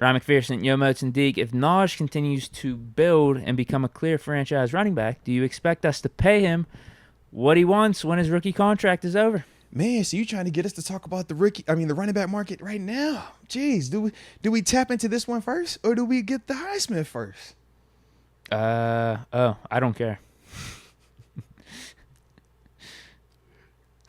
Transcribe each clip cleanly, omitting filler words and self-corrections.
Ryan McPherson, Yo Moats, and Deke, if Najee continues to build and become a clear franchise running back, do you expect us to pay him what he wants when his rookie contract is over? Man, so you trying to get us to talk about the running back market right now? Jeez, do we tap into this one first, or do we get the Highsmith first? I don't care.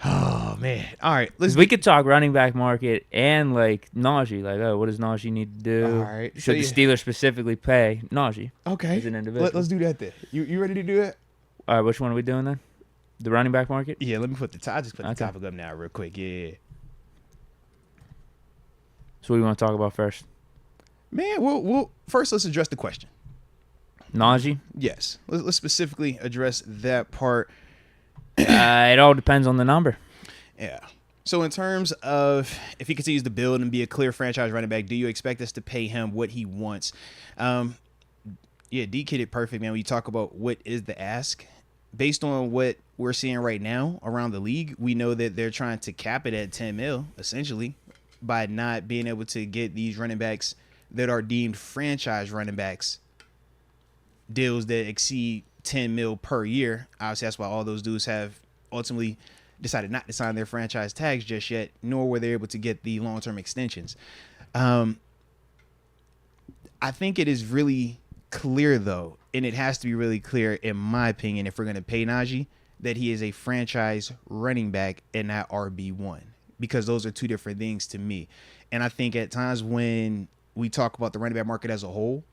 Oh man, all right. We could talk running back market and like Najee. Like, what does Najee need to do? All right. Should the Steelers specifically pay Najee? Okay. As an individual. Let's do that then. You ready to do that? All right. Which one are we doing then? The running back market? Yeah. Let me put the topic up now real quick. Yeah. So what do you want to talk about first? Man, we'll first let's address the question. Najee? Yes. Let's specifically address that part. It all depends on the number. Yeah. So in terms of if he continues to build and be a clear franchise running back, do you expect us to pay him what he wants? Yeah, Deke hit it perfect, man. When you talk about what is the ask, based on what we're seeing right now around the league, we know that they're trying to cap it at 10 mil, essentially, by not being able to get these running backs that are deemed franchise running backs deals that exceed 10 mil per year. Obviously, that's why all those dudes have ultimately decided not to sign their franchise tags just yet, nor were they able to get the long-term extensions. I think it is really clear, though, and it has to be really clear, in my opinion, if we're going to pay Najee, that he is a franchise running back and not RB1, because those are two different things to me. And I think at times when we talk about the running back market as a whole,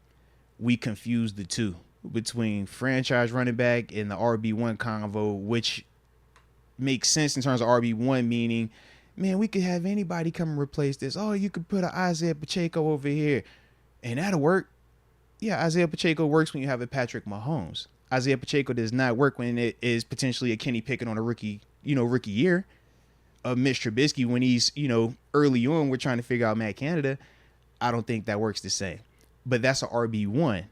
we confuse the two between franchise running back and the RB1 convo, which makes sense in terms of RB1, meaning, man, we could have anybody come and replace this. Oh, you could put an Isaiah Pacheco over here, and that'll work. Yeah, Isaiah Pacheco works when you have a Patrick Mahomes. Isaiah Pacheco does not work when it is potentially a Kenny Pickett on a rookie year. Of Mitch Trubisky when he's, early on, we're trying to figure out Matt Canada. I don't think that works the same. But that's a RB1.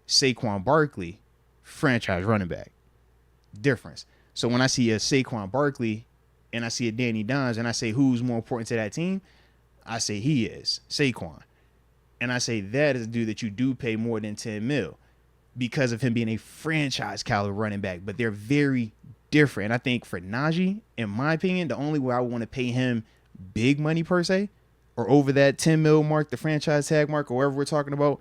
Saquon Barkley, franchise running back. Difference. So when I see a Saquon Barkley and I see a Danny Dimes and I say who's more important to that team, I say he is, Saquon. And I say that is a dude that you do pay more than 10 mil because of him being a franchise caliber running back. But they're very different. And I think for Najee, in my opinion, the only way I want to pay him big money per se, or over that 10 mil mark, the franchise tag mark, or whatever we're talking about,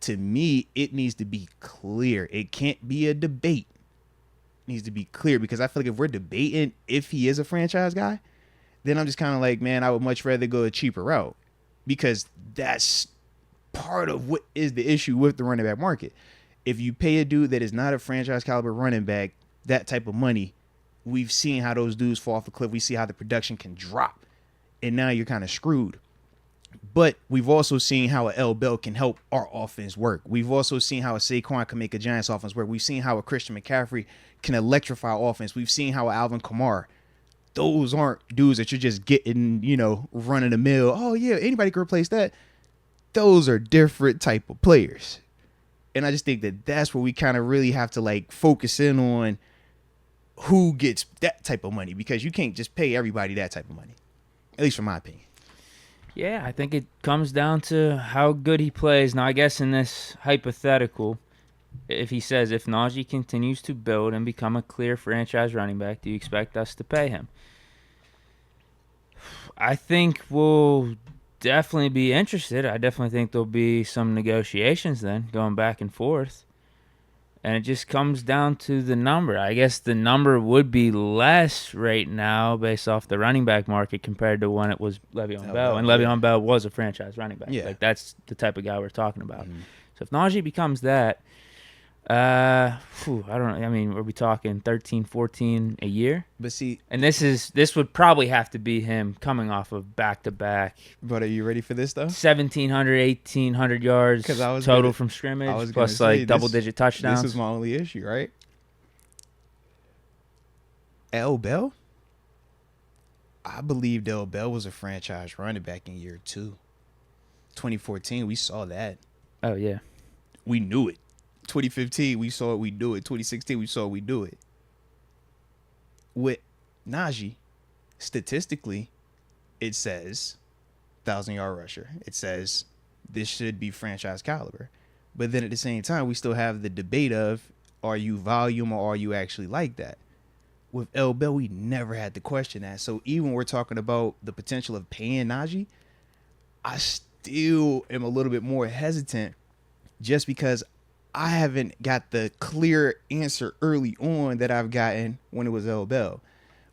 to me, it needs to be clear. It can't be a debate. It needs to be clear, because I feel like if we're debating if he is a franchise guy, then I'm just kind of like, man, I would much rather go a cheaper route, because that's part of what is the issue with the running back market. If you pay a dude that is not a franchise caliber running back that type of money, we've seen how those dudes fall off the cliff. We see how the production can drop, and now you're kind of screwed. But we've also seen how a L. Bell can help our offense work. We've also seen how a Saquon can make a Giants offense work. We've seen how a Christian McCaffrey can electrify offense. We've seen how Alvin Kamara. Those aren't dudes that you're just getting, running the mill. Oh, yeah, anybody can replace that. Those are different type of players. And I just think that that's where we kind of really have to focus in on who gets that type of money, because you can't just pay everybody that type of money, at least from my opinion. Yeah, I think it comes down to how good he plays. Now, I guess in this hypothetical, if he says, if Najee continues to build and become a clear franchise running back, do you expect us to pay him? I think we'll definitely be interested. I definitely think there'll be some negotiations then, going back and forth. And it just comes down to the number. I guess the number would be less right now based off the running back market compared to when it was Le'Veon Bell. And Le'Veon Bell was a franchise running back. Yeah. That's the type of guy we're talking about. Mm-hmm. So if Najee becomes that, I don't know. I mean, are we talking 13, 14 a year? But see, and this would probably have to be him coming off of back-to-back. But are you ready for this, though? 1,700, 1,800 yards total from scrimmage, plus double-digit touchdowns. This is my only issue, right? L. Bell? I believed L. Bell was a franchise running back in year 2. 2014, we saw that. Oh, yeah. We knew it. 2015, we saw it, we do it. 2016, we saw it, we do it. With Najee, statistically, it says 1,000-yard rusher. It says this should be franchise caliber. But then at the same time, we still have the debate of, are you volume or are you actually like that? With L. Bell, we never had to question that. So even when we're talking about the potential of paying Najee, I still am a little bit more hesitant just because I haven't got the clear answer early on that I've gotten when it was L. Bell.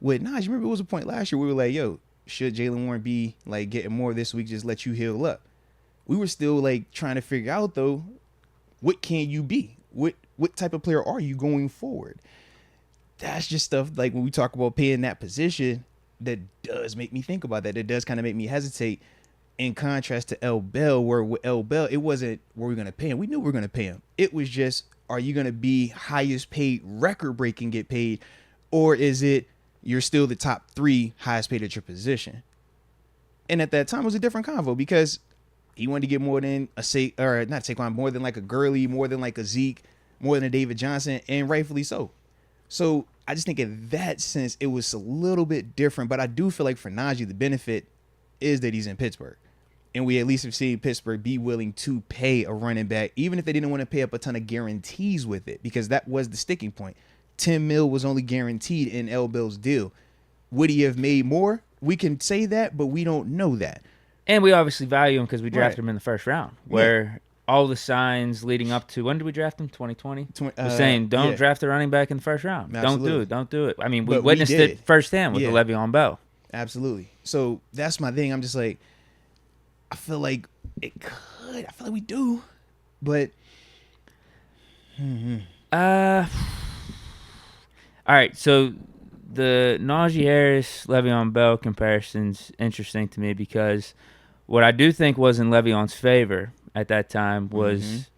With Najee, remember it was a point last year where we were like, yo, should Jalen Warren be like getting more this week, just let you heal up? We were still like trying to figure out though, what can you be? What type of player are you going forward? That's just stuff like when we talk about paying that position, that does make me think about that. It does kind of make me hesitate. In contrast to L. Bell, where with L. Bell, it wasn't were we going to pay him. We knew we were going to pay him. It was just, are you going to be highest paid, record breaking, get paid, or is it you're still the top 3 highest paid at your position? And at that time, it was a different convo because he wanted to get more than not Saquon, more than like a Gurley, more than like a Zeke, more than a David Johnson, and rightfully so. So I just think in that sense, it was a little bit different. But I do feel like for Najee, the benefit is that he's in Pittsburgh. And we at least have seen Pittsburgh be willing to pay a running back, even if they didn't want to pay up a ton of guarantees with it, because that was the sticking point. $10 million was only guaranteed in L. Bell's deal. Would he have made more? We can say that, but we don't know that. And we obviously value him because we drafted him in the first round, where all the signs leading up to, when did we draft him? 2020? We're saying don't draft a running back in the first round. Absolutely. Don't do it. I mean, we witnessed it firsthand with the Le'Veon Bell. Absolutely. So that's my thing. I'm just like, I feel like it could. I feel like we do. But. All right. So the Najee Harris, Le'Veon Bell comparison's interesting to me because what I do think was in Le'Veon's favor at that time was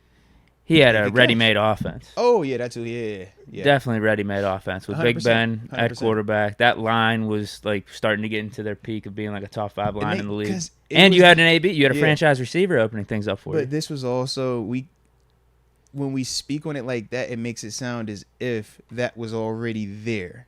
he had a ready-made offense. Oh, yeah, that's who, yeah. Definitely ready-made offense with Big Ben 100%. At quarterback. That line was like starting to get into their peak of being like a top 5 line in the league. And you had an AB. You had a franchise receiver opening things up for you. But this was also, when we speak on it like that, it makes it sound as if that was already there.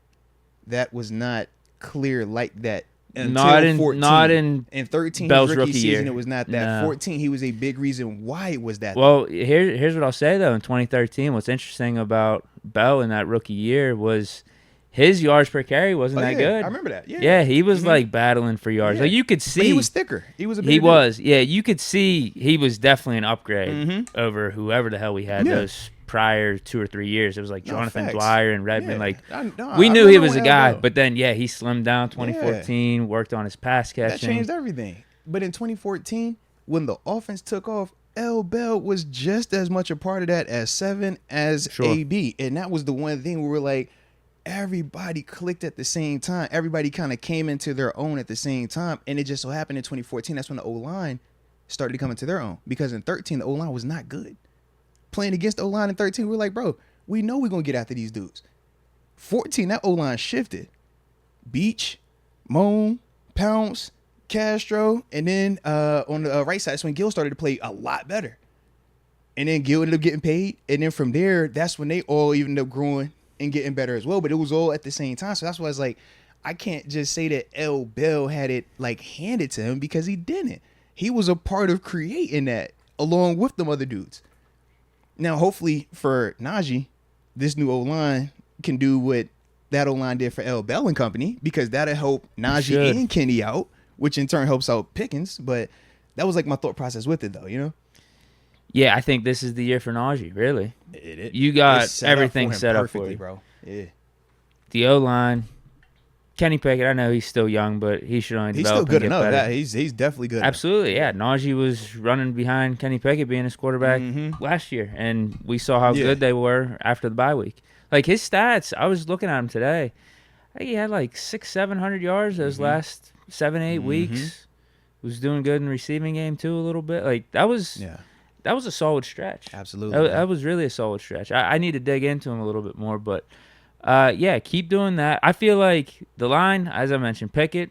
That was not clear like that. Until 14. Not in 13, Bell's rookie rookie season, year. It was not that. No. 14, he was a big reason why it was that. Well, here's what I'll say, though. In 2013, what's interesting about Bell in that rookie year was his yards per carry wasn't that good. I remember that. Yeah, he was like battling for yards. Like you could see. But he was thicker. He was a bigger He was. Yeah, you could see he was definitely an upgrade over whoever the hell we had those prior 2 or 3 years. It was like Jonathan Dwyer and Redmond. We knew he was a guy, but then he slimmed down 2014, worked on his pass catching. That changed everything. But in 2014, when the offense took off, L. Bell was just as much a part of that as 7 as AB. And that was the one thing we were like, everybody clicked at the same time. Everybody kind of came into their own at the same time. And it just so happened in 2014, that's when the O-line started to come into their own. Because in 13, the O-line was not good. Playing against the O-line in 13, we're like, bro, we know we're going to get after these dudes. 14, that O-line shifted. Beach, Moan, Pounce, Castro, and then on the right side, that's when Gill started to play a lot better. And then Gill ended up getting paid. And then from there, that's when they all ended up growing and getting better as well. But it was all at the same time. So that's why I was like, I can't just say that L. Bell had it like handed to him because he didn't. He was a part of creating that along with them other dudes. Now, hopefully for Najee, this new O-line can do what that O-line did for L. Bell and company, because that'll help Najee and Kenny out, which in turn helps out Pickens. But that was like my thought process with it, though, you know? Yeah, I think this is the year for Najee, really. You got everything set up for you. Bro. Yeah. The O-line, Kenny Pickett, I know he's still young, but he should only develop. He's still good enough. Yeah, he's definitely good. Absolutely, yeah. Najee was running behind Kenny Pickett being his quarterback last year, and we saw how good they were after the bye week. Like his stats, I was looking at him today. I think he had like 600-700 yards those last 7-8 weeks. Was doing good in the receiving game too a little bit. Like that was a solid stretch. Absolutely, that was really a solid stretch. I need to dig into him a little bit more, but. Keep doing that. I feel like the line, as I mentioned, Pickett,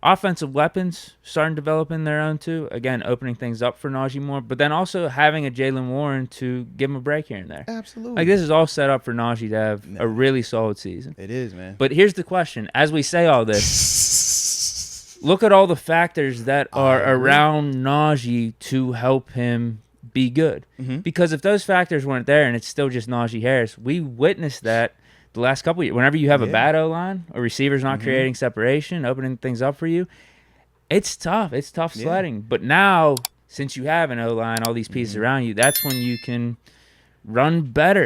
offensive weapons starting developing their own too. Again, opening things up for Najee more, but then also having a Jalen Warren to give him a break here and there. Absolutely. Like this is all set up for Najee to have a really solid season. It is, man. But here's the question: as we say all this, look at all the factors that I are agree. around Najee to help him be good. Mhm. Because if those factors weren't there and it's still just Najee Harris, we witnessed that the last couple of years. Whenever you have a Yeah. bad O-line, a receiver's not Mhm. creating separation, opening things up for you, it's tough. It's tough Yeah. sledding. But now, since you have an O-line, all these pieces Mhm. around you, that's when you can run better.